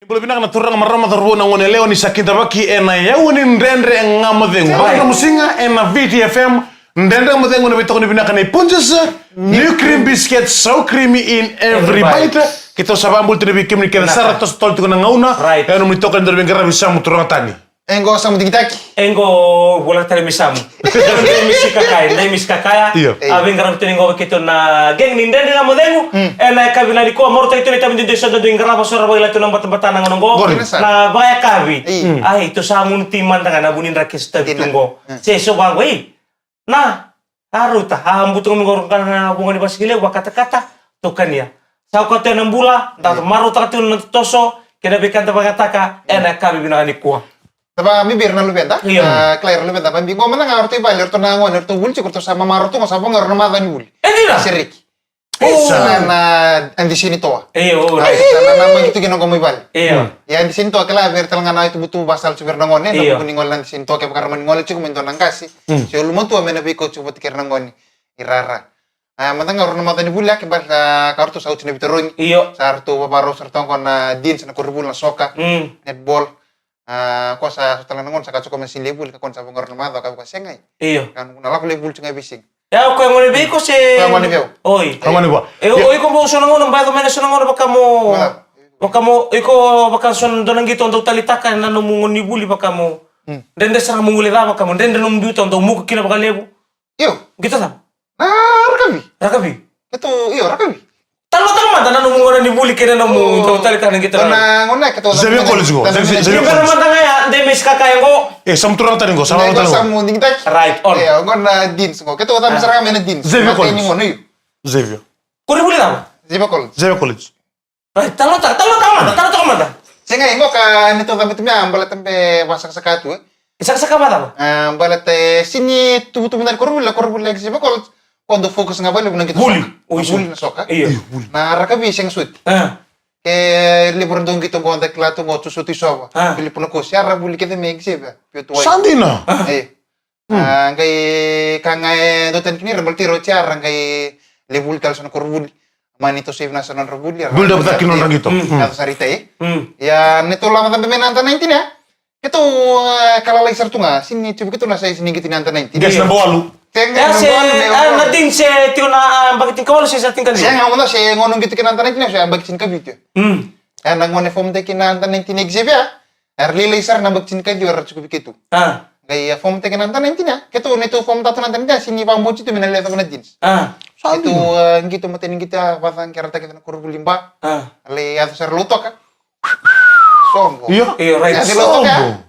Belum bina kana turang marama tarbo na ngone leo ni sakita baki ena ya woni ndendre ngamadhengu. Ba musinga ena VTFM ndendre ngamadhengu na bitoko bina kana punches new cream biscuit so creamy in every bite. Kita sabambul tene bikim ni kena saratos tol tukuna ngauna. Ya no mitoko ndere bengara bisamu turang tani. Enggo samu tikitaki. Enggo bola tele misamu. Ndai misikakaya. Avengara tene ngo keto na geng ni ndende ngamadhengu. Ena kabila liko morta itu ni tabi desa do ingara basura bagila tu namba tempat ngo. Na baya kabi. Ai itu samun timan tangan abunin rakis tabi tunggo. Seso bangoi. Nah, haruta hambutu ngorong kana bunga di basigile wa kata-kata tokania. Sau kata 6 bulan, ta maru ta tu toso, kena bikan ta bagataka ena kabi binani kuah. Taba mi birna lu benta, Claire lu benta, pambi gua mana ngarti balir tu nangon, tu wul cukur tu sama maru tu ngasapa ngarna madani wul. Dina. Serik. Sana di sini toa. Sana nama gitu kena komi bal. Ya di sini toa kala ber telangana itu butuh basal cukur nangone, namu kuningol di sini toa ke bakar maningol cukup mento nangkasi. Si lu montu amena biko cukup tikir nangone. Irara. Mata ngarna madani wul ya ke bar kartu saut sini bitorong. Sartu babaro sartong kona din sana kurbul na soka. Netball. Ko sa talanangon sa katsuko man silebul ka kon sa bangor namado ka sengay. Kan nalak lebul cunga bising. Ya ko ngone be ko se. Ko ngone be. Oi. Ngone ba. Oi ko mo so nangon ba ko mena so nangon baka mo. Baka mo iko baka son donang gitu untuk talitaka na no ngoni buli baka mo. Dende sa mo ngule baka mo dende no mbiuto untuk mu kina baka lebu. Gitu ta. Rakabi. Itu rakabi. Tama dana no ngona ni buli kena no mu untuk talitaka na gitu. Ngona keto. Zebi college go. Zebi kana matanga ya demes kakak ngo. Samturang tani go sama tani. Samu dingtak. Right on. Ngona dins ngo. Keto ta misara mena dins. Zebi college. Zebi. Kuri buli nama? Zebi college. Right, talo mata. Senga ngo ka nito tamit mi ambalat tempe wasak sakatu. Saka mata. Ambalat sini tubutu minari korbul lagi Zebi college. Quando fokus nga balik nang kita Buli. Buli na soka. Buli. Na rakabi sing sweet. Ke libur dong gitu kontak lato ngotu suti soba. Bili puno ko siya buli kita meg seba. Sandina. Ngai kangai dotan kini rebel tiro ciara ngai libul kal sono korbuli. Manito save na sono rebuli. Bul dapat takin orang gitu. Kata sarita ya neto lama tampe menanta 19 ya. Itu kalau lagi sertunga sini coba kita nasa sini gitu nanta 19. Gas na bawalu. Ya natin se tiyo na bakit ikaw sa tingkan siya nga muna siya ngonong gitu kinanta 19 siya bakit ka video. Nang ngone form te kinanta 19 exhibit ya. Early laser na bakit ka video cukup gitu. Gaya form te kinanta 19 ya. Keto neto form tatu nanta 19 sini pang mochi tu minalaya ta na jeans. Itu gitu matin kita patang kereta kita kurbu limba. Ale ato ser lutok ka. Songo. Iya right. Adi lutok ya.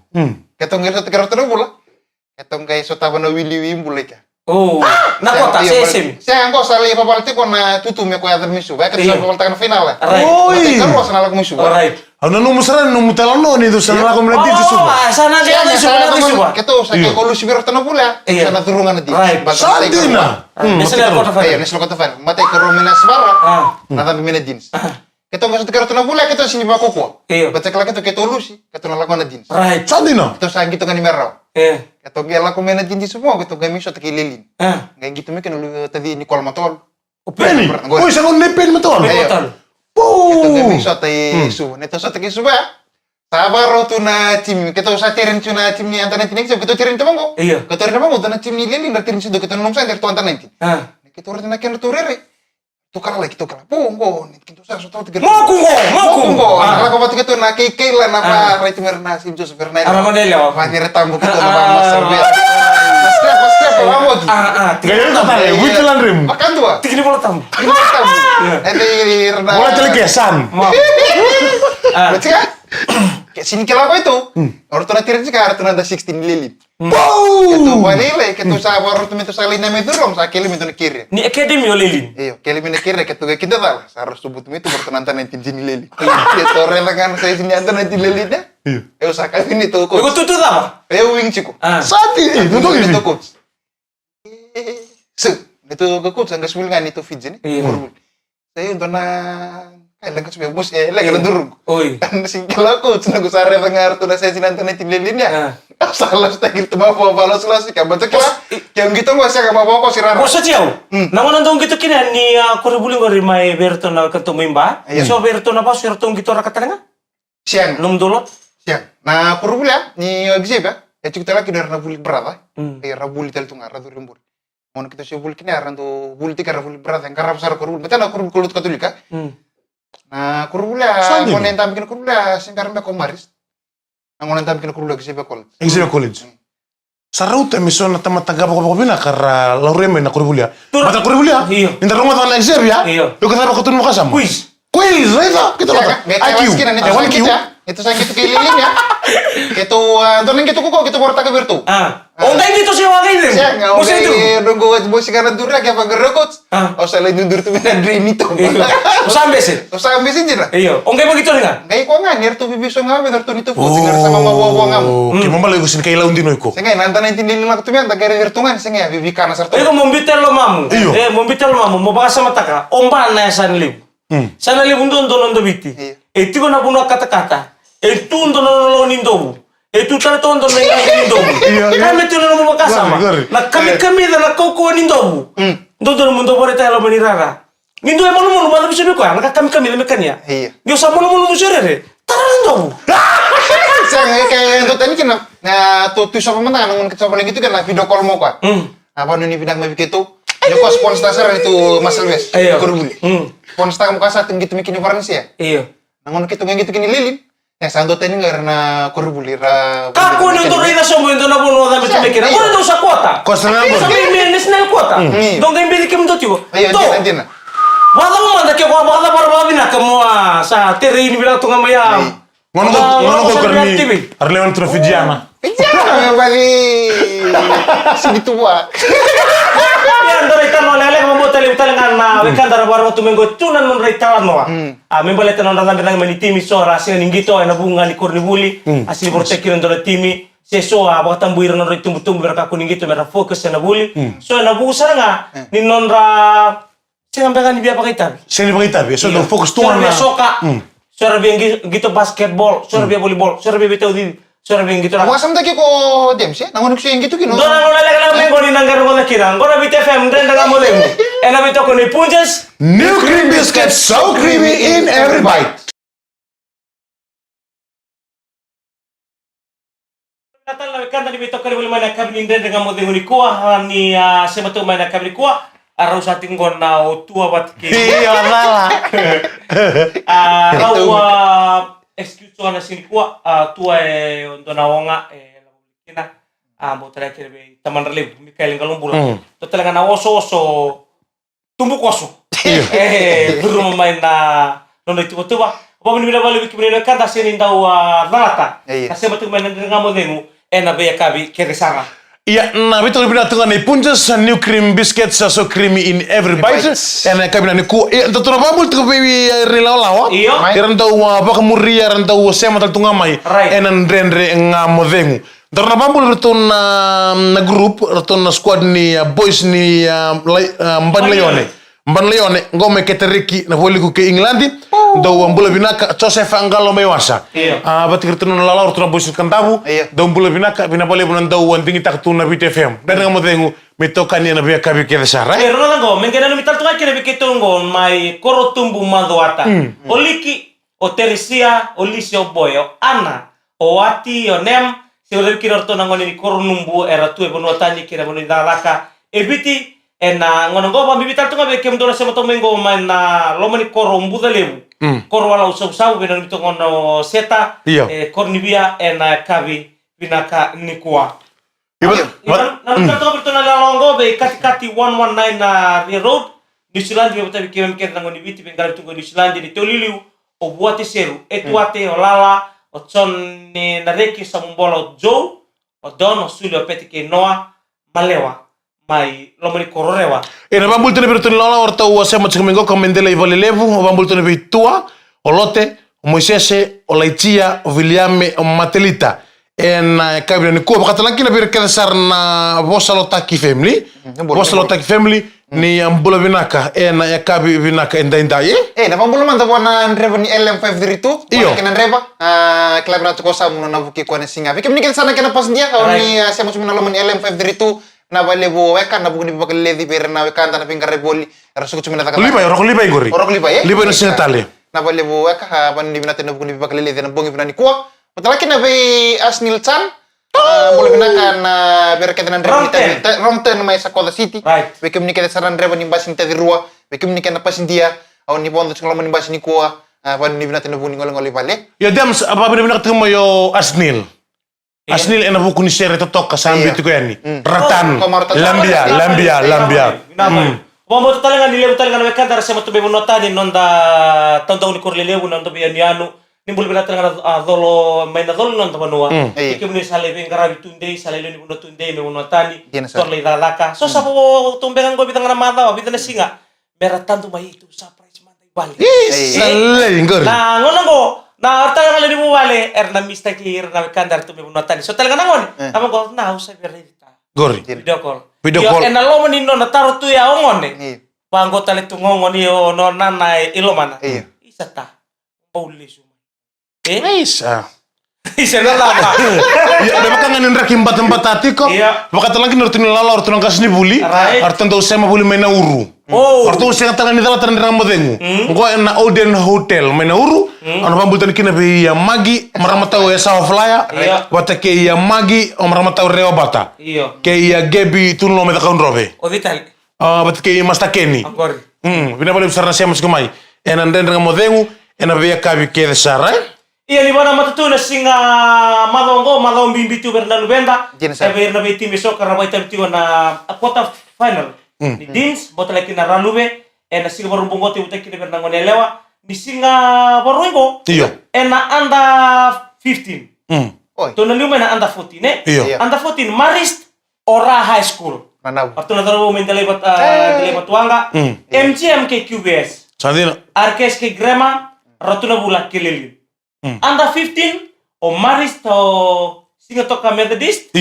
Keto ngir sa kereta na bula. Keto gay sotaba na wili bula ka. Nakota sesim. Saya angko sali papalte kona tutu me ko yadar misu. Ba keto papalte kan final lah. Oi. Kan was na misu. Right. Ano no musara no mutalano ni do sana ko mlati su. Sana dia misu na misu. Keto sa ke kolu sibiro tano pula. Sana turungan di. Sandina. Nesela kota fa. Nesela kota fa. Mate ko romina svara. Nada bimena jeans. Keto ngasut kero tano pula keto sini ba koko. Baca kala keto lusi. Keto nalakon na jeans. Right. Sandina. Keto sa gitu kan merau. Keto gela ko mena jeans semua keto gami so takililin. Ngai gitu me kan lu tadi Nicole Matol. Penny. Oi sa kon nepen matol. Keto gami so tai su. Neto so taki su ba. Sabaro tu na tim keto sa tirin tu na tim ni antana tining keto tirin tamango. Keto tirin tamango tu na tim ni lilin na tirin sido keto nom sa der tu antana nanti. Keto ora na ken tu rere. Tu kala lagi tu kala. Pongo. Keto sa so tu Makungo. Ala ko pati keto na kay la na pa right merna sim Joseph Bernal. Ara manela. Pani retambo keto na ba serbe. Paskep vamos. Gaya ta pare, witelan rim. Makan dua. Tigni bola tambo. Edi rena. Bola telegesan. Berarti kan? Kayak sini kalau apa itu? Orang tuh tirin sih kartu nada 16 lilin. Itu wanile, ketu sa baru tuh itu salin nama itu rom, sa kelim itu nekiri. Ni academy olilin. Iyo, kelim nekiri ketu kayak kita tahu. Harus sebut itu baru nanta 19 jini lilin. Itu rela kan saya sini nanta 19 lilin ya. Iyo, sa kali ini tuh coach. Iku tutu apa? Iyo wing ciku. Sati, itu coach. Itu coach angga sembilan itu fidget nih. Saya untuk lang kasi bus lang durug. Oy. Sing kala ko tsunago sa re nga arto na sa sinanta na tinlilin niya. Salas ta kirto mapapalos las ka bato kala. Kaya ngito mo siya ka maboko si Rara. Kosa tiyaw. Naman nandong gito kina ni kuribuling ko rin may Berto na kanto mo imba. So Berto na ba, Berto gito ra katalanga? Siang. Num dolot. Siang. Na kurubula ni exeba. Kita lagi dari rabuli berada. Rabuli tel tunga radu rimbur. Mon kita sih buli kini aranto buli tika rabuli berada. Karena besar kurubul. Macam nak kurubul kulut katolika. Na kurubula. Mon entam bikin kurubula. Singkaran dah komaris. Mon entam bikin kurubula exeba college. Exeba college. Sarauta miso na tama tagaba ko bina kara laureme na kurbulia. Mata kurbulia? Iyo. Inta rumah tan exebia? Iyo. Yo kata ko tunu kasam. Quiz. Quiz, right? Kita mata. IQ. Itu saya gitu kililin ya. Itu donen gitu kok gitu porta ke virtu. Onday dito siya wagay din. Siya nga, nunggu mo si Karandur lagi apa gerokot. O sa lain nundur tu bina drain ito. Usang besin. Usang besin din. Iyo. Onday mo gito nga. Ngay ko nga, nirto bibiso nga, nirto nito po. Sigar sama mawawa nga mo. Kimambala ko sin kay laun dinoy ko. Sige, nanta na intindi lang ko tumiyan, tagari nirtungan. Sige, bibika na sarto. Iyo, mombitel lo mamu. Iyo. Mombitel lo mamu, mabaka sa mataka. Omba na san liw. Sana liw doon biti. Iti ko na puno kata-kata. Itu ndo nolong nindobu. Itu tara to ndo nindobu. Kami tu nolong makasama. Na kami na nakoko nindobu. Ndo mundo pare tayo lo manirara. Nindo e mono mala biso ko na kami na mekanya. Dio sa mono muserere. Tara nindobu. Sang kay ndo tani kina na to sa pamana nang kita paling gitu kan na video call mo ka. Apa ni pinang mabikito? Yo ko sponsor itu Maselwes. Kurbuli. Sponsor mo ka sa tingit mikini Valencia. Iyo. Nangon gitu ngito kini lilin. Ya sando tani karena kurbuli ra. Kako ni ndo rina somo ndo na puno na biso mekina. Ko ndo sa kuota. Costa na Sa menes na kuota. Dong game bili kim ndo tigo. Ayo antina. Wala mo manda ke ko wala para bina kamo sa terreno bila tunga mayam. Ngono ko karni. Arlewan trofigiana. Pigiana bali. Sini tua. Yan dari tano lele mo tele talengan na wekan dara baro tumengo tunan non reitalan mo. Membale tanon dalam bilang menitimi so rasin ningito na bunga ni kornibuli asli borteki non dara timi seso abata tambuir non ritumbutum berka kuningito mera fokus na buli. So na busa nga ni non ra singambekan ni biya pakita. Sini pakita bi so no fokus tuan na. Soka. Sora biang gitu basketball, sora biang volleyball, sora biang betul di sora biang gitu. Ako kasam taki ko James ya, nangon ko gitu kino. Doon ang lalaki na mengo ni nanggar mo na kirang. Gona bit FM den daga mo lemo. E na bito ko ni Punches. New cream biscuits, so creamy in every bite. Natal na kanta ni bito ko ni mana kabin den daga mo ni kuha ni semato mana kabin kuha. Araw sa ating na tua batki. Iya nala. Araw excuse na sinikuha tua ondo na wonga kina mo tala kire taman relev Mikael Ngalumbula. To talaga na oso tumbuk oso. Duro main na nono tuba. Ba ni bila bali kibine kanta sinin daw nalata. Kasi matu main nga mo demo na be kabi kire sanga. Iya, na bito ni binatungan ni Punches new cream biscuits so creamy in every bite. And kabina ni ku to na bamul to baby rilalawa. Iyo. Iran daw baka muria ran daw sema tal tunga mai. En rendre nga modengu. Darna bamul rito na group rito na squad ni boys ni Mban Leone. Mban Leone ngome keteriki na voliku ke Englandi. Daw ambula binaka Joseph Angalo Mewasa. Bati rito na lalaw rito na boys kantabu. Daw ambula binaka binabale bunan daw andingi taktu na BTFM. Dan nga modengu mitoka ni na biya kabi kede sara. Pero na ngo mengena no mital tunga kire bikito ngo mai korotumbu madoata. Oliki o Teresia Olisio Boyo Ana o Ati o Nem se ole kire orto na ngoni ni koronumbu era tu e bono tani kire bono dalaka ebiti ena ngono ngo ba bibital tunga be kem dona se moto mengo man na lomani korombu da lebu. Koro wala usau bena mito ngono seta kornibia ena kabi binaka nikua. Iban nato berto na lalongo be kati 119 na road New Zealand be tabi kem ngoni biti bengal tungo New Zealand ni toliliu o buati seru etuate o lala o ton ne nareki sa mumbolo Joe o Don o Sulio petike Noah malewa mai lomani kororewa. Ena bambul tene berto ni lala orta o sema chikumengo komendele ivale levu o bambul tene bitua o Lote o Moisese o Laitia o Viliame o Matelita. En kabina ni kuwa bakatalanki na bira keda sar na Bosalotaki family. Bosalotaki family ni ambula binaka na kabi binaka inda ye. Na pambula man tapo na nreba ni LM532. Iyo. Kena nreba. Klab na tukosa muna na buki kwa na singa. Bikim ni sana kena pas dia kau ni siapa cuma nalaman LM532 na bale bo wekan na buku ni bakal ledi bere na wekan tanah pingkar reboli. Rasu cuma na takal. Liba ngori. Orang liba ye. Liba no sinatale. na bale bo aka ban ni binatan na bukuni bakalele na bongi binani kuwa. Matalaki na bay Asnil Chan. Boleh binakan berkaitan dengan Romten may sa Koda City. Be komunikasi saran reba nimbasin tadi ruwa. Be komunikasi na pasin dia. Aw ni bondo sa kalaman nimbasin ni kuwa. Ban ni binatan na bukuni ngolong bale. Ya Dams, apa benar binatang mo yo Asnil? Asnil ena buku ni sere totok kasambi tu yani. Ratan, lambia. Mambo talengan ni lebu talengan mereka dari sama tu bebu nota ni nonda tentang ni korle lebu nonda biar ni anu ni boleh bilang talengan dolo main dolo nonda manua. Ikem ni sale bengkara bitunde sale ni buno tunde me nota ni korle lalaka. So sapo tumbengan go bitang ramada bitang singa. Meratan tu mai itu surprise mantai balik. Sale ingor. Nah ngono go. Nah, talengan le dibu bale erna mistake erna kandar tu bebu nota ni. So talengan ngon. Apa go na usai berita. Gori. Video call. Ena lo menino na taro tu ya ongon ne. Pango tale tu ngongon yo no nana ilo mana. Isa ta. Pauli suma. Isa. Isa na lama. Ya, ada makan nganin rakim tempat tati kok. Maka lagi nurtin lala ortun kas ni buli. Arton tau sema buli mena uru. Ortun sing tangan ni dala tan ramodengu. Ngo ena Oden Hotel mena uru. Ano pambutan kina be ya magi maramatau ya sawa flya. Wata ke ya magi maramatau reo bata. Ke ya gebi tunlo meta kaun robe. Odital. Bat ke masta keni. Angkor. Bina bale besar nasi mas kumai. Ena den ramodengu ena be ya kabi ke sara. Iya libana matutuna singa madongo bimbitu bernanu benda. Ebe na beti miso karena baita bitu na quarter final. Ni Deans botala kina ralube ena singa barumbongote utaki bernango nelewa. Ni singa baruingo. Ena under 15. Tuna liu na under 14 Under 14 Marist Ora High School. Atuna tarubo mendele batuanga. MGM ke QBS. Sandina. Arkes ke Grema Ratuna Bula Kilili. Under 15 o Marist o singa toka Methodist.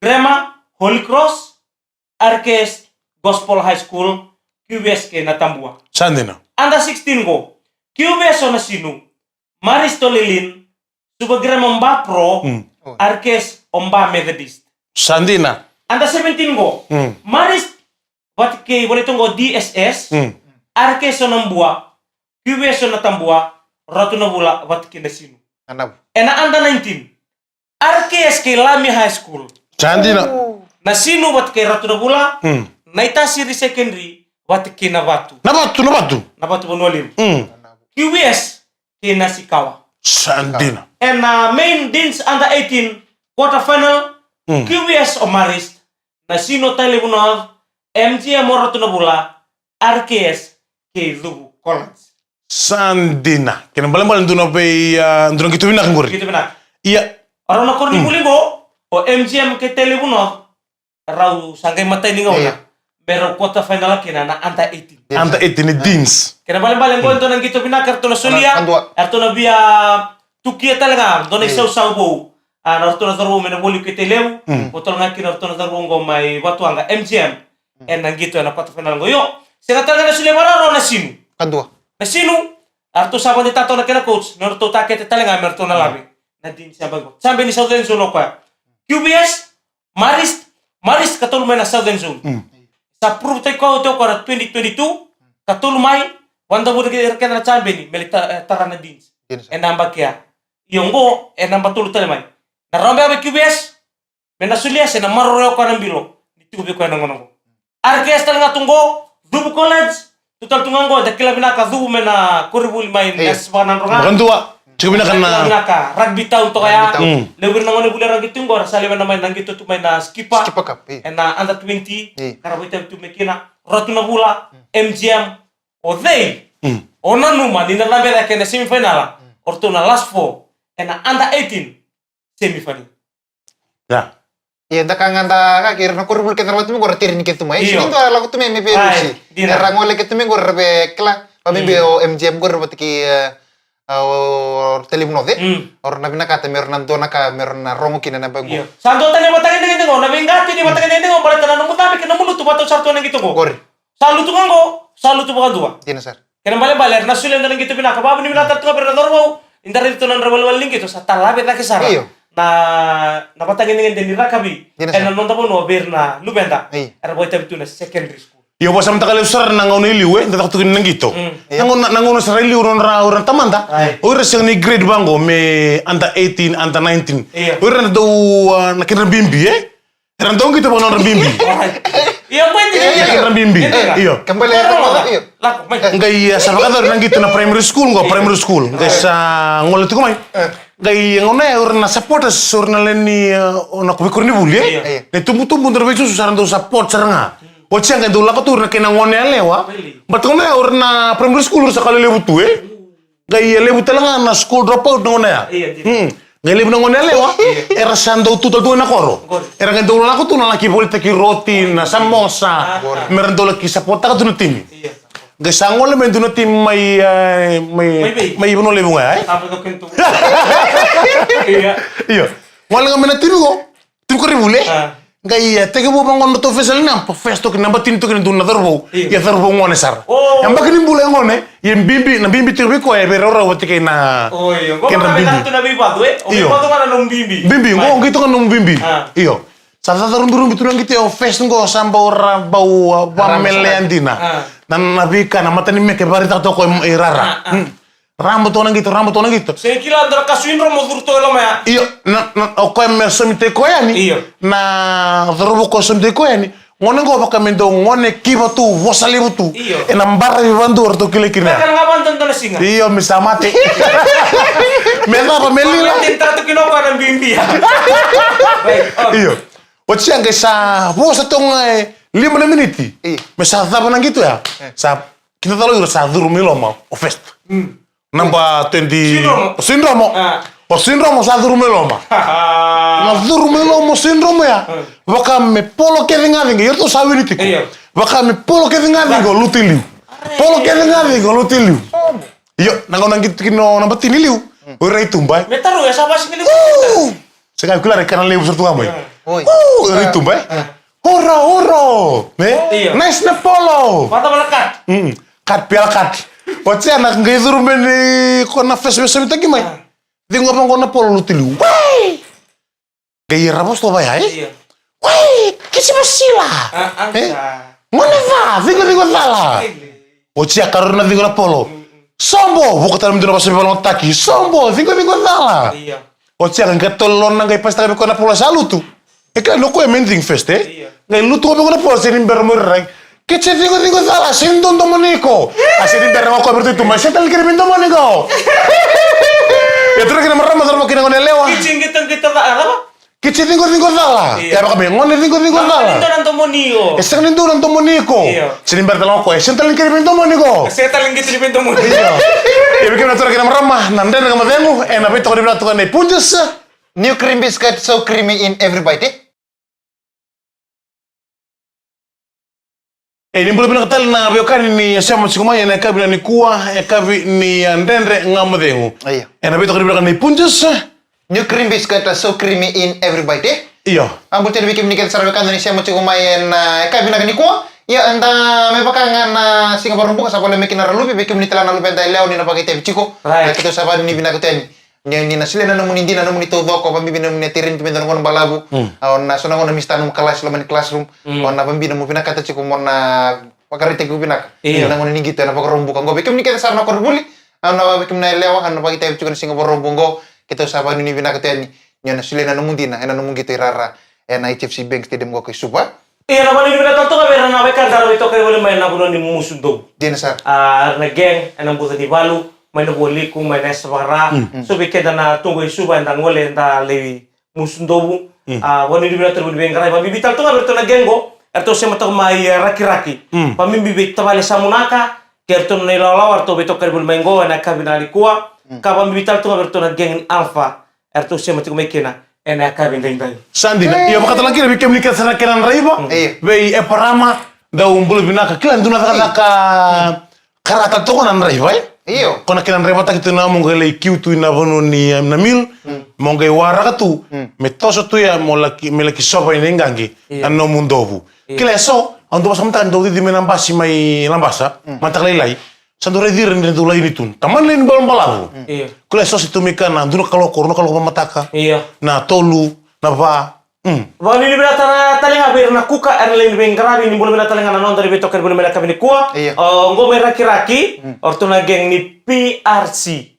Grema Holy Cross Arkes Gospel High School QBS ke Natambua. Sandina. Under 16 go. QBS o nasinu. Marist o Lilin suba Grema Mba Pro Arkes Mba Methodist. Sandina. Under 17 go. Marist wat ke boleh tunggu DSS Arkes o Nambua QBS o Natambua Ratuna Bula wat ke nasinu. Ena under 19. RKS ke Lami High School. Sandina. Nasinu wat ke Ratuna Bula. Naita Siri Secondary wat ke Nabatu. Nabatu Bonolim. QBS ke Nasikawa. Sandina. Ena main Deans under 18 quarter final. QBS o Marist. Nasinu Tale Bunor. MGM Ratuna Bula. RKS ke Lubu College. Sandina. Kena balang duno pe duno gitu bina ngori. Gitu bina. Iya. Orang nak korni bulingo o MGM ke telebuno rau sangai mata ini ngona. Bero quarter final kena na anta 18. Anta 18 ni Deans. Kena balang go nang gitu bina kartona solia. Kartona bia tukia talaga dona sau bo. Kartona zarbo mena boli ke telebu. Botol ngaki kartona zarbo ngo mai watuanga MGM. Nang gitu na quarter final go yo. Sira talaga na solia mararo na sinu. Kadua. Nasinu, arto sabon di tato na kena coach, norto takete talenga merto na labi. Na din siya bago. Sampai ni Southern Zone kwa. QBS, Marist katulu may na Southern Zone. Sa prove tayo ko 2022, katulu may wanda mo kena na champion ni melita tara na din. Enamba kya. Yung go enamba tulo tale may. Na rombe abe QBS, mena sulia se na maroreo ko ng bilo. Ditubi ko nang ngono. RKS talenga tunggo, Dubu College. Total tungango dakila binaka dubu mena kuribul main espanan ronga. Bukan tua. Cukup binaka na. Binaka rugby town to kaya. Lebih nangone bule rugby tunggo rasale mena main nang gitu tu main na skipa. Skipa cup. Na under 20. Karabita tu mekina Ratuna Bula MGM Odei. Ona numa ni na lambe da kena semifinal. Ortuna last four. Na under 18 semifinal. Ya. Iya, dakangan da kira na kurubul kita rawat mo gora tirin kita mo. Sino da lagu tume me perusi. Rangole kita me gora be kla. Pamimbe o MGM gora batiki telefono de. Or na binakata meron nan dona ka meron na romo kina na bango. Santo tane matagan ngene ngo na bengati ni matagan ngene ngo balata na mutami kena mulutu bato sarto nang gitu go. Gori. Salutu ngango, salutu bakadua. Dina sir. Kena baler na sulen nang gitu binaka babu ni binata tu berna dorbo. Indar itu nan rebal ling gitu sa talabe ta kesara. Na napatangin dengan deni rakabi. Na nonton pun berna lubenda. Era boy tabi tu na secondary school. Iyo basa mta kale usar nangona iliwe nda taktu nang gitu. Nangona sara iliwe orang tamanta. Ora sing ni grade bango me under 18, under 19. Ora do nakira bimbi Era dong gitu bang orang bimbi. Iya apa ini? Orang bimbi. Iya. Kembali lagi. Enggak iya sama kata orang gitu na primary school Enggak sa ngol itu kumai. Enggak iya ngona orang na support orang leni ona kubikur ni buli. Ne tumbu terbecu saran do support saranga. Wacang kan dulu aku tuh kena ngone lewa. Batongna orang na primary school sekali lebu tu Enggak iya lebu telangan na school dropout ngona ya. Ngelib nang lewa, era sando tutal tu na koro. Era kan dulu aku tuh laki politik roti na samosa. Meron dulu kisah pota ka tuh tim. Gesangol men tuh tim mai ibuno lebu ngai. Apa tuh kentu? Iya. Wala nga mena tim ko. Tim ko ribule. Ngai iya, tege bo bangon to fesal na, festo ke namba tin to ke na darbo. Ya darbo ngone sar. Yang bakini bule ngone, yang bimbi na bimbi tirbi ko e berora wote ke na. Oh iya, kok na bimbi na bibatu O bibatu mana nung bimbi. Bimbi, ngo gitu kan nung bimbi. Iyo. Sa rumbi tu nang gitu festo ngo samba ora bau meleandina. Dan nabi kana mata ni me ke barita to ko irara. Rambut orang gitu. Saya kira antara kasuin romo turto lo ya. Iyo, na ko somite ko yani. Iyo. Na robo ko somite ko yani. Ngone go baka mendo ngone kiba tu wasali butu. Iyo. Enambara bandur to kile kina. Kan ngaban tonton singa. Iyo misa mati. Mela apa melila. Tinta tu kino ka ng bimbi. Iyo. What's yang sa bosa tong 5 meniti. Mesa tapa nang gitu ya. Sa kita tahu sa durumilo mau fest. Namba 20 sindromo. O sindromo sa durumelo ma. Na durumelo mo sindromo ya. Baka me polo ke ngani ngi yerto sawiniti ko. Baka me polo ke ngani go lutiliu. Polo ke ngani go lutiliu. Yo nang gitu kino namba tiniliu. Ora itumbai. Me taru ya sama sini. Sekali kula rekan lebu sertu amai. Oi. Ora itumbai. Ora. Ne? Nice na polo. Mata melekat. Kat pial kat. What's anak nggak itu rumeni kona face minta gimana? Dia ngomong kona polo lutilu. Woi, gaya rabos tuh apa ya? Woi, kisi masila. Mana va? Tinggal salah. What's ya karena tinggal polo. Sombo, bukan dalam dunia pasal polo taki. Sombo, tinggal salah. What's ya nggak tolong nggak pas tapi kona polo salu tuh. Kan lo kue mending fest nggak lu tuh kona polo sini bermurai. Kece tingo salah, sindon to moniko. Asini berang ako bertu itu, masih tal kirimin to moniko. Ya terus kita merem motor mau kena ngone lewa. Kicing kita apa? Kece tingo salah. Ya apa kami ngone tingo salah. Itu nanto monio. Esang nindu nanto moniko. Sini bertalang ako, esang tal kirimin to moniko. Saya tal gitu di pintu moniko. Ya bikin motor kita merem mah, nanden dengan matengu, enak itu kalau dibilang nih punjes. New cream biscuit so creamy in every bite. Ini belum pernah ketal na biokan ni siapa sikumanya na kabi ni kuah, kabi ni ndendre ngamadengu. Iya. Enak itu kalau dibilang nih punjes. New cream biscuit so creamy in every bite. Iya. Ambul tadi bikin nikah sarabekan Indonesia mau cukumayan kabi nak ni kuah. Ya anda me pakangan Singapura rumpuka sa pala me kinaralupi bikin ni tala na lupi anda leo ni na pakite bichiko. Kita sa ni binakuten. Ni nasile na namun hindi na namun ito doko pambibi na tirin tumendo ng balabu on na sona ngona mista nung kelas laman classroom on na pambibi na mo pinakata chiko mo na pakarite ko pinak na ngona ni gitu na pakarumbu kan go bikim ni kita sarna ko rubuli na bikim na lewa na pakita chiko na Singapore rumbu go kita sa pa ni pinakata ni nasile na namun din na namun gitu irara na HFC Bank Stadium go kay Suba. Iya naman ni na tonto ka pero na we kadaro ito kay wala may nabuno ni musundog. Din sir. Na geng anang buta di balu. May nabuli kung may nasabara. So, bikeda na tunggu isuba ang ngole na lewi musundobu. Wani dibila terbudi bengkarai. Pabibital tu nga berto na gengo. Erto siya matang may raki-raki. Pamibibit tabali sa munaka. Kerto na ilalaw. Erto beto karibul mengo. Na kabinali kuwa. Kapamibital tu nga berto na geng alfa. Erto siya matang may kina. Na kabinali. Sandi na. Iya makata lagi na bikim ni kita sana kiran raiba. Bei eparama. Daw umbulu binaka. Kilan doon nakaka karata to ko nan raiba Iyo. Kona kinan rebata kitu na mong gale kiutu na bono ni na mil mong gay wara tu metoso tu ya molaki melaki sopa ini ngangi anno mundobu kila so ando pas mata ando di menambasi mai lambasa mata lai sandore dir ni tu lai nitun taman lain balam balabu kila so situ mikana ando kalau korno kalau mataka iya na tolu na va Bang ini bila talinga berna kuka erlin bengkarabi ni boleh bila talinga nanon dari betok boleh bila kami kuah. Ngo meraki-raki ortuna geng ni PRC.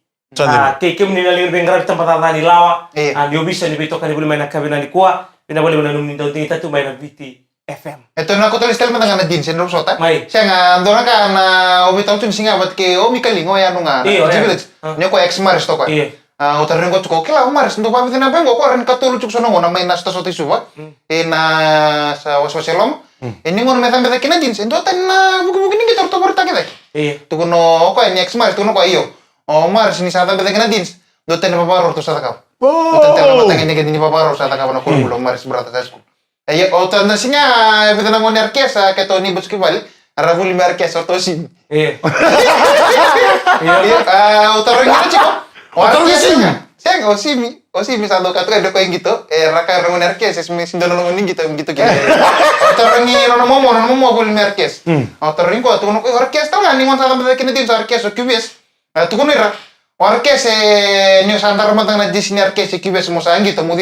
Kekem ni nalin bengkarabi tempat tani lawa. Yo bisa ni betok boleh main kami nani kuah. Bina boleh menanum ni dau tingita tu main VT FM. Ito na ko tulis tel matanga na din sen sota. Mai. Siya nga andona ka na obitaw tun singa bat ke o mikalingo ya nga. Nyo ko ex maris to ko. Utarin ko tuko kila umaris ndo pamit na bengo ko ran katulu chuk sono ngona may nasta soti suwa. Na sa waswaselom. Ini ngono metan beta kina din sen do tan na buku ni kita to berta kita. Tuko no ko ni ex maris tuko no ko iyo. O maris ni sa tan beta kina din. Do tan paparo to sa ka. Do tan telo matang ini gini paparo sa ta ka na kulo maris berata sa school. O tan na sinya beta na ngoni arkesa ke to ni buskival. Ravuli arkesa to sin. Utarin ko chiko. Orang siang, osimi satu kata ada kau yang gitu, raka orang merkes, sindono orang ini gitu. Orang ini orang mau boleh merkes. Orang ini kau tuh orang merkes tahu nggak nih orang sampai kini tim merkes, kubis. Tuh kau nira, merkes ni santar rumah tangga di sini merkes, kubis mau sayang gitu, mau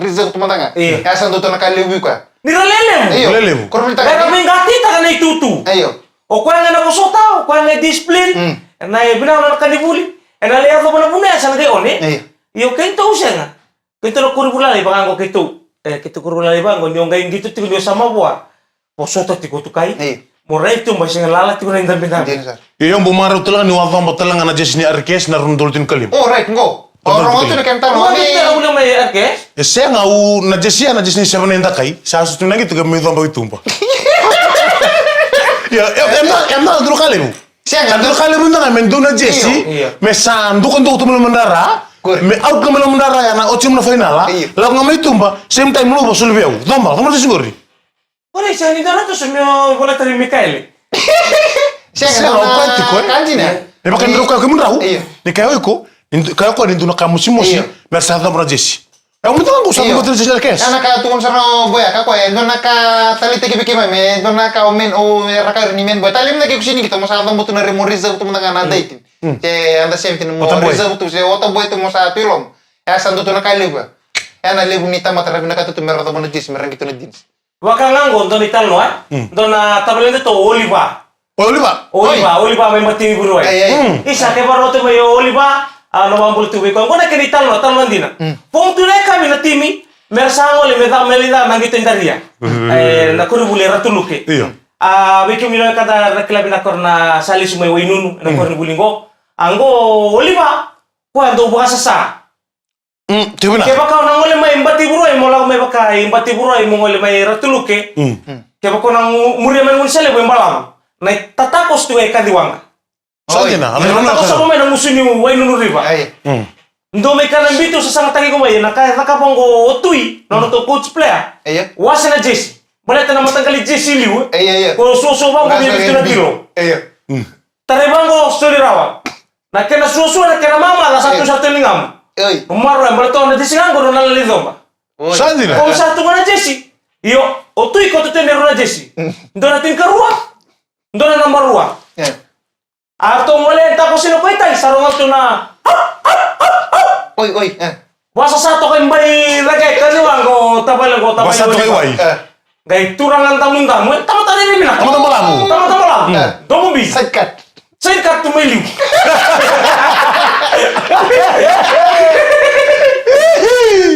result rumah tangga. Ya santu tuh nak kali lebih kau. Nira lelem. Korban tak. Mereka menggati tak kena itu tu. Ayo. O kau yang nak kau tahu, kau yang disiplin, nah benar orang kan dibuli. Ena lihat lo mana sana ke one. Iyo kento usenga. Kento lo kuribula le bango kento. Kento kuribula le bango ni onga gitu tiku dia sama buat. Posota tiku tu kai. Morai tu masih ngelala tiku na indan bintang. Iyo bumaru tulang ni wakam batalang ana jesni arkes na rundultin kalim. Oh right ngo. Orang itu nak kentar lo. Kita udah main arkes. Saya ngau na jesni siapa nenda kai. Saya sutu nagi tu kami tumpah itumpa. Ya emang dulu kali bu. Sandro kali bunda na menduna Jesse, me sandu kan tu belum mendara, me out ke belum mendara ya na ochim na final, lalu ngamai tumba, same time lu basul biau, tombal, kamu tu singori. Boleh saya ni dah tu semua boleh terima Mikael. Saya kanji na. Me pakai ndoka kamu tahu? Ni kayo ko ni tuna kamu simosi, me sandu na Jesse. Aku minta aku satu betul saja kes. Anak kau tukang sana boy, aku ya, dona ka tali teki beki me, dona ka omen o raka ni men boy. Tali mana kusini kita masa atau butuh nari moriza butuh menang anda itu. Ce anda siapa ini moriza butuh ce otak boy itu masa pilom. Ya santu tu nak kali gua. Ya na lebu nita mata rabi nak tu merah atau mana jis merah gitu na jeans. Wakang anggo dona ital noa, dona tabelende to Oliva. Oliva memang tinggi buru. Isa ke baru tu mayo Oliva. No mambul tu ko ngona ke dital no tal mandina pong tu le kami na timi mersango le meda melida nangito indaria na kuru bule ratuluke beke mino kada reklabi na korna salis mo winunu na korni bulingo ango Oliva ko ando buka sa tibuna ke baka na ngole mai mbati buro mo la mai baka mbati buro mo ngole mai ratuluke ke baka na muri men mun sele bo mbalam na tatakos tu e kadiwanga. Saja na, Ako sa kumay na muso niyo, way nunuriba. Ndo may kanambito sa sangat tagi kumay, nakapang ko otuy, na to coach player. Wasa na Jesse. Balita na matangkali Jesse liu. Ko suso bang ko bibito na tiro. Tarebang ko story rawa. Na kena suso na kena mama la satu lingam. Umaro ang balito na Jesse ngango na lalidom. Saja na. Kung satu na Jesse. Iyo, otuy ko tutendero na Jesse. Ndo na tingkarua. Ndo na nambarua. Atau mulai entah kau sino kau itai sarung tu na. Oi. Wasa satu kau imbai lagi kajuang kau tapal. Wasa satu kau iwai. Gay turangan tamun tamu. Tamu tadi ni mina. Tamu lagu. Tamu lagu. Domo bi. Sidecut tu meliu.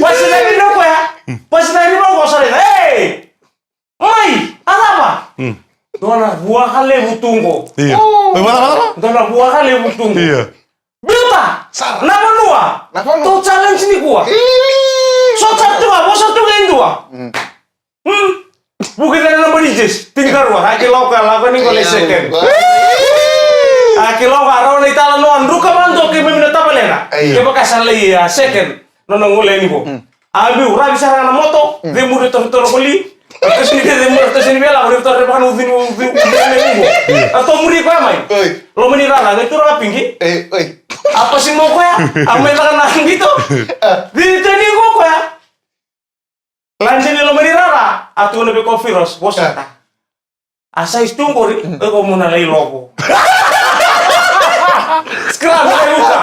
Pas lagi no kau ya. Pas lagi mau kau sari. Hey, oi, apa? Dona buah kali butungko. Iya. Mana? Dona buah kali butungko. Iya. Biota. Napa nua? Tu challenge ni gua. So satu ngain dua. Bukan ada nama dijis. Tinggal dua. Aki lokal lakukan ni boleh second. Aki lokal orang Italia nuan. Ruka mantu ke memina tapalena. Keba kasali ya second. Nono ngule ni bo. Abi ura bisa rana moto. Demu de torokoli. Terus ni dia demu terus ni bela. Uri torre pakan udin atau muri kau mai. Lo menirana itu orang pinggi. Apa sih mau kau ya? Amai tangan gitu. Di ini kau ya? Lanjut lo menirana. Atau lebih kau virus. Bosan tak? Asa istungkori. Kau mau nalai logo. Scrum boleh buka.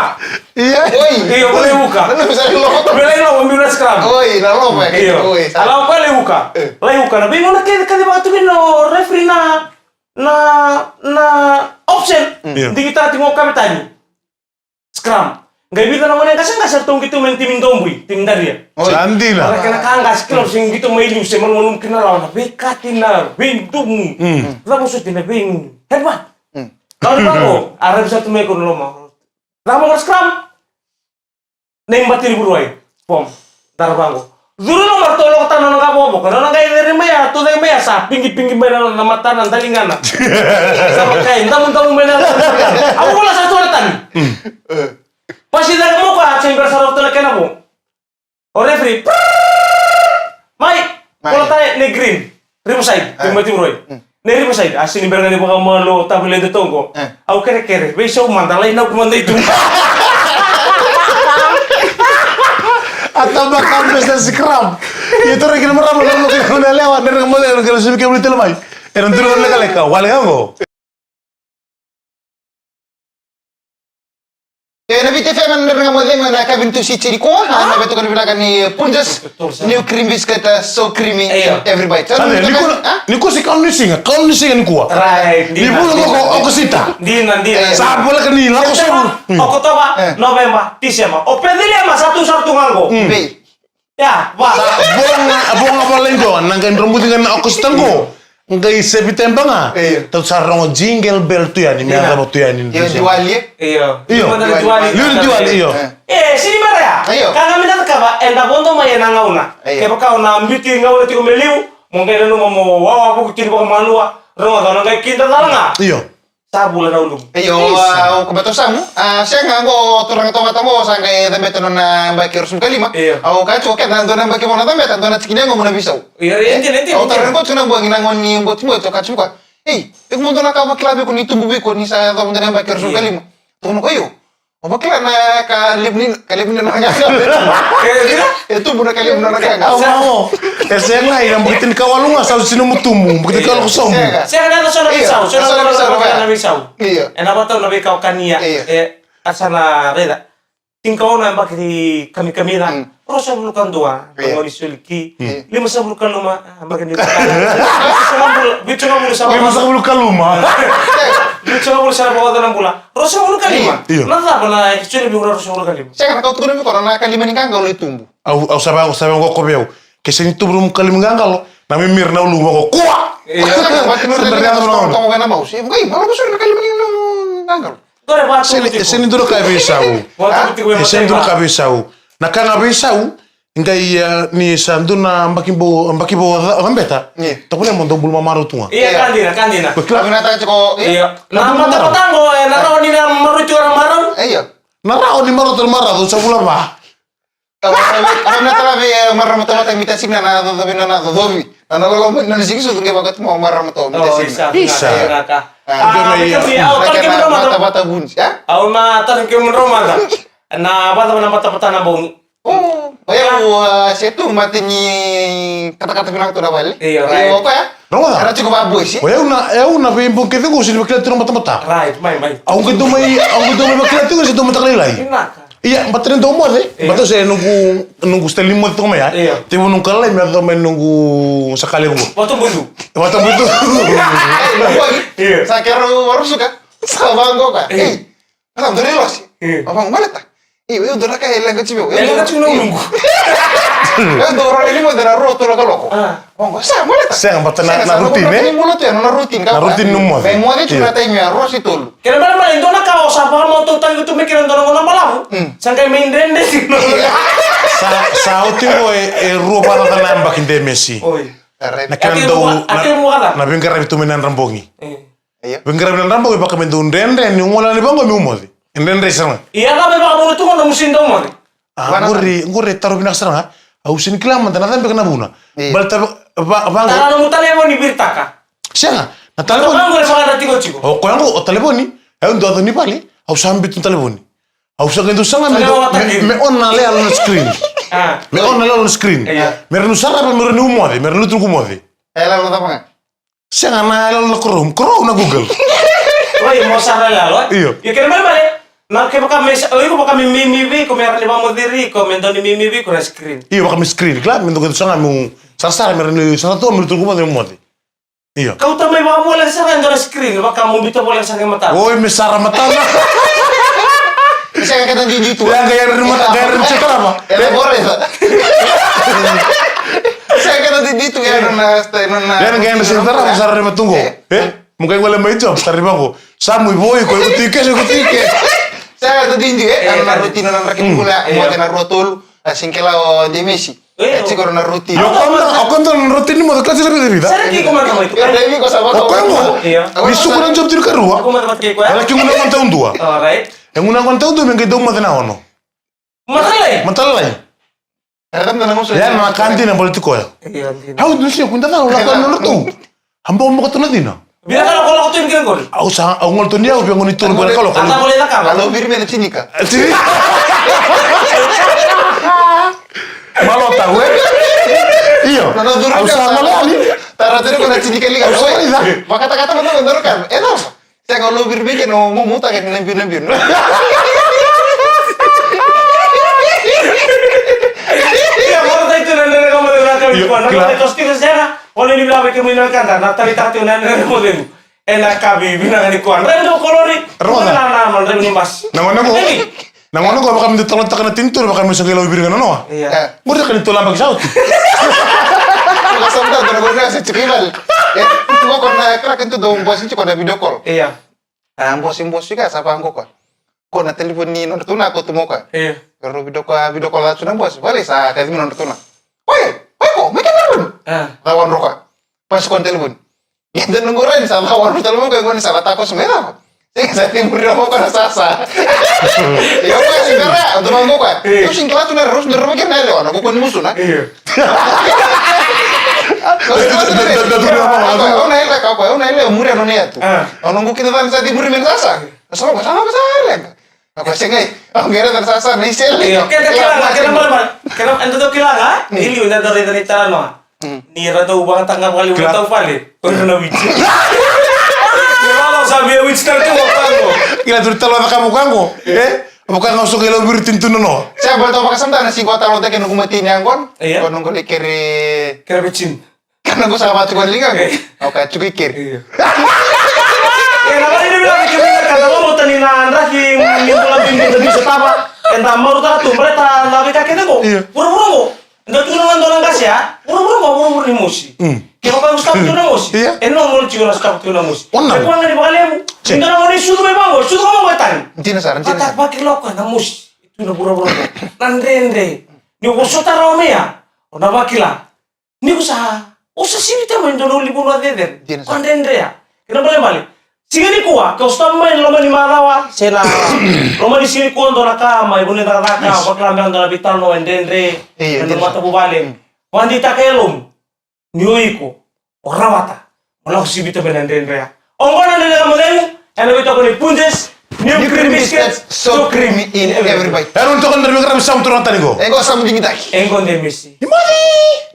Iya. Iya boleh buka. Lu bisa lo. Boleh lo ambil Scrum. Oi, na lo pa. Iya. Kalau boleh buka. Boleh buka. Tapi ngono kali waktu no referee na option. Di kita tengok kami tadi. Scrum. Nggak bisa namanya kasar tong gitu main tim Indombui, tim dari ya. Sandi lah. Mereka nak angkas kalau sing gitu main lu semen ngomong kenal lawan, bekatina, bintum. Lah maksudnya bing hebat. Kalau bago, ada satu mekon lo mau. Lah mau Scrum. Nembak tiri buruai, pom, dar bango. Dulu nomor tolong tanah nggak bobo, karena nggak dari maya, tuh dari maya sah, pinggir bayar nama tanah talingana. Sama kain, tamu bayar. Aku malah satu tadi. Pasti dari muka, saya berasal waktu lagi nabo. Oh referee, Mai, kalau tanya ne green, Riverside, tim Roy. Ne Riverside, asli berangkat di bawah malu, tapi lihat tonggo. Aku kere, besok mantan lain aku mantan itu. Atau bakal bisa Scrum. Itu rekin merah belum kena lewat dari kemudian kalau sih kita beli telemai. Eran turun leka, wale kamu. Ya, na VTFM ang nangamo din na kabin to si Chiri ko. Na beto kan bilang ni Punjas new cream biscuit so creamy every bite. Sande, niko si kau nisinga niko. Right. Di bulan aku sita. Dina. Saat bola kenila aku sebut. Oktober, November, Desember. O pedili ama satu nganggo. Ya, wah. Abong apa lendo, nangkain rambut dengan aku setenggo. Nggak September nga. Terus sarong jingle bell tuh ya, ni mereka mau tuh ya ni. Yung juali. Iya. Juali. Sini mana ya? Kanga minta kaba, enda bondo maya nangauna. Keba kau na mbiti ngauna tiko meliu, mungkin anu mau wawa buku kini bukan manua, ronga kau nangkai kinta talanga. Iya. Sabu lah ulung. Kabatosan mo. Siya nga ako turang ito mo sa kay damit na baki rusum kalima. Ako kacho kaya nando na baki mo na damit, nando na tsikinya mo na bisaw. Iya, enti. Ako tarang ko tuna buang inangon ni bot mo ito kacho ka. Mo na ka maklabi ko ni tububi ko ni sa tamo na baki rusum kalima. Tuno kayo. O bakla na kalibnin na nga. Itu muna kalibnin na nga. Oo. Kasi nga ilang bitin kawalunga sa sino mo tumu, bitin ka lusom. Saya ada sono bisau, sono bisau. Iya. Enak betul nabi kau kania. Asana reda. Tingkau na baki kami na. Rosa bulukan dua, ngoni sulki. 5 bulukan luma, bagi ni. Bicu ngabulu sama. 5 bulukan luma. Bicu ngabulu sama bawa dalam bula. Rosa bulukan 5. Nada bala, curi biura rosa bulukan 5. Saya kau tuh nih karena kan 5 nih kan kalau tumbuh. Aku sabar kok kobeu. Kasi itu belum kali mengganggal. Nami mirna lu mau kuat. Sebenarnya tong kana mau sih. Enggak, malah besar kali mengganggal. Sini dulu kayak bisau. Sini dulu kayak bisau. Nah kan bisau, enggak ni sandu na mbaki bo ambeta. Tapi yang mau bulu mamaru tunga. Iya kandina. Kami nata ceko. Iya. Nama tango naro ni na maru orang marau. Iya. Naro ni maru termarah tuh sebulan bah. Kalau nata be marah mata mita signa na dobi. Ano ko na sig so ke bagat mo marah mata mita signa. Bisa. Bata bun. Ya? Au na tan ke Roma. Na bata na bong. Oh, setu mati ni kata-kata bilang tu dah balik. Iya. Apa ya? Roma. Karena cukup bagus sih. Una bimbo que tengo sin bakla tiro mata. Right, mai. Aunque tu mai bakla tiro sin mata lai. Iya, baterin to mo Bato saya nunggu setelim mo to ya. Tibo nung kalay mer to men nunggu sakali ko. Waktu buntu. Iya. Saya kira harus suka. Sabanggo ka. Alhamdulillah sih. Abang maleta. Udah kayak elang kecil. Elang kecil nunggu. Orang ini mau dari roto lah kalau. Nggak sah maleta. Saya nggak na rutin Ini mulut ya, na rutin. Na rutin numo. Mau dia cuma tanya ros itu. Kira mana itu nak kau siapa mau tuh tadi itu mikirin orang orang malam. Sangkai main dende sih. Sa utimo rupa na tanamba kinde Messi. Nakiran daw na bingkara itu menan rambongi. Bingkara menan rambongi pakai mendun dende ni ngola ni bango mi umodi. Dende sana. Iya kan memang mau tuh kan musim dong mari. Ngure taruh binak sana. Au sin kilam mantan natan bekana buna. Balta bango. Tanah mu telepon ni birtaka. Sianga. Na telepon. Bango le fanga tiko chiko. O ko yango o telefoni. Au ndo ni pali. Au sambi tu telefoni. Au sa kendo sanga me on na le on screen. Me on na le on screen. Me renu sara me renu umodi, me renu truku umodi. Ela lo tapa. Sianga na le Chrome na Google. Oi, mau sara la lo. Iyo. Ya kira mana? Na ke baka mes, ko baka mimi ko meron ni mamo diri ko mendo ni mimi ko na screen. Iya baka mi screen, claro, mendo que sanga mu sarsara meron ni sarato mi tu kuma de moti. Iya. Kau tamay baka mo lang sa kan na screen, baka mo bito mo lang sa mata. Oi, mi sara mata na. Bisa kata di itu. Ya gaya mata, gaya cekal apa? Ya boleh. Saya kata di itu ya nona. Dan gaya sentara sara ni matunggo. Mungkin wala may job sari bako. Samu boy ko ikutike. Saya kata di karena rutin nona rakyat pula mau kena rotul singkela o di Messi. Ci corona rutin. Yo kondo rutin mo klase la vida. Sara ki ko man kamay to. Ya dai ko sama ko. Bisu ko job tir karua. Ako man matke ko. Ala ki nguna konta undua. Alright. Nguna konta undu men gedong madana ono. Matalay. Ada kan nang musuh. Ya na kantina politiko ya. Iya. How do you kunta na la kan no tu. Hambo mo ko tunadina. Bila kalau tuin kan gol. Au sa au ngol tunia u ngoni tur gol kalau. Kata boleh nak apa? Kalau bir men sini ka. Malo tahu Iyo. Au sa ngol ali. Tara tadi ko na sini kali ka. Maka kata betul betul kan. Enak. Saya kalau bir bikin mau muta kan lembir. Iya, mau itu nanda kamu dengan kami kuan. Nanti terus kita sana. Oleh ni bila mereka menyenangkan dan natali tak tu nanda kamu dengan. Enak kami bina ni kuan. Rendo kolori. Nama rendo mas. Nama ko baka mi tolong takana tintur baka mi sagelo bir ngano no. Iya. Mo kan itu lambang saut. Kalau sampai ada guna saya cekibal. Itu kok na krak itu dong bos itu kok ada video call. Iya. Bos juga siapa angko kok. Kok na telepon ni non tuna ko tumo ka. Iya. Kalau video call lah sudah bos. Boleh sa kasi non tuna. Oi, kok mereka telepon. Lawan roka. Pas kon telepon. Kita nunggu ren sama lawan telepon ko ngon salah takos merah. Saya timur mo ko na sasa. Ya ko sing kara, untuk mangko ka. Itu sing kelas na harus dero ke na lewan ako kon musuh na. Iya. Ona ile umuri ano ne atu. Ono kita tan sa timur men sasa. Sama leng. Ako singay. Ang gera tan sasa ni sel. Iya. Kena ento to kilanga. Ili una dari tarano. Ni rado ubang tangga kali udah tahu pale. Ono wici. Kalau sabia wici tadi wakango. Kila tur talo na kamukango. Bukan ngosok ilo bir tintuno no. Saya boleh tahu pakai sampai nasi kuota lo tadi nunggu mati nyangkon. Iya. Kau nunggu kiri becin. Karena gue sama cukup lingkar. Oke, cukup kiri. Iya. Ya nama ini bilang kiri kata mau tani nandra ki mintulah bimbing lebih setapa. Entah mau tak tuh mereka tapi kakeknya kok. Buru-buru kok. Nggak tunangan doang kasih ya. Buru-buru ni musi. Kau kan stop tunang musi. Enong mau juga stop tunang musi. Kau nggak dibalik. Tinggal mau ni sudah memang. Sudah kamu bertani. Cina saran. Kata pakai lokal na musi. Itu na buru-buru. Nandrende. Ni usah taruh ya. Udah bakila. Ni usah sih kita main dulu libur deden. Nandrende ya. Kenapa balik? Sini kuah, kau stop main lomba di Marawa, sena. Lomba di sini kuah untuk nakama, ibu neta nakama, buat lambe untuk nabitan no endendre, untuk mata bubale. Wandi tak elum, nyuiku, orang mata, malah si bita benendendre ya. Ongkon anda dengan model, anda bita kau ni punjes, new cream biscuits, so creamy in every bite. Erun to kan dari kram sam turun tani go. Engkau sama dingin tak? Engkau demisi. Imadi.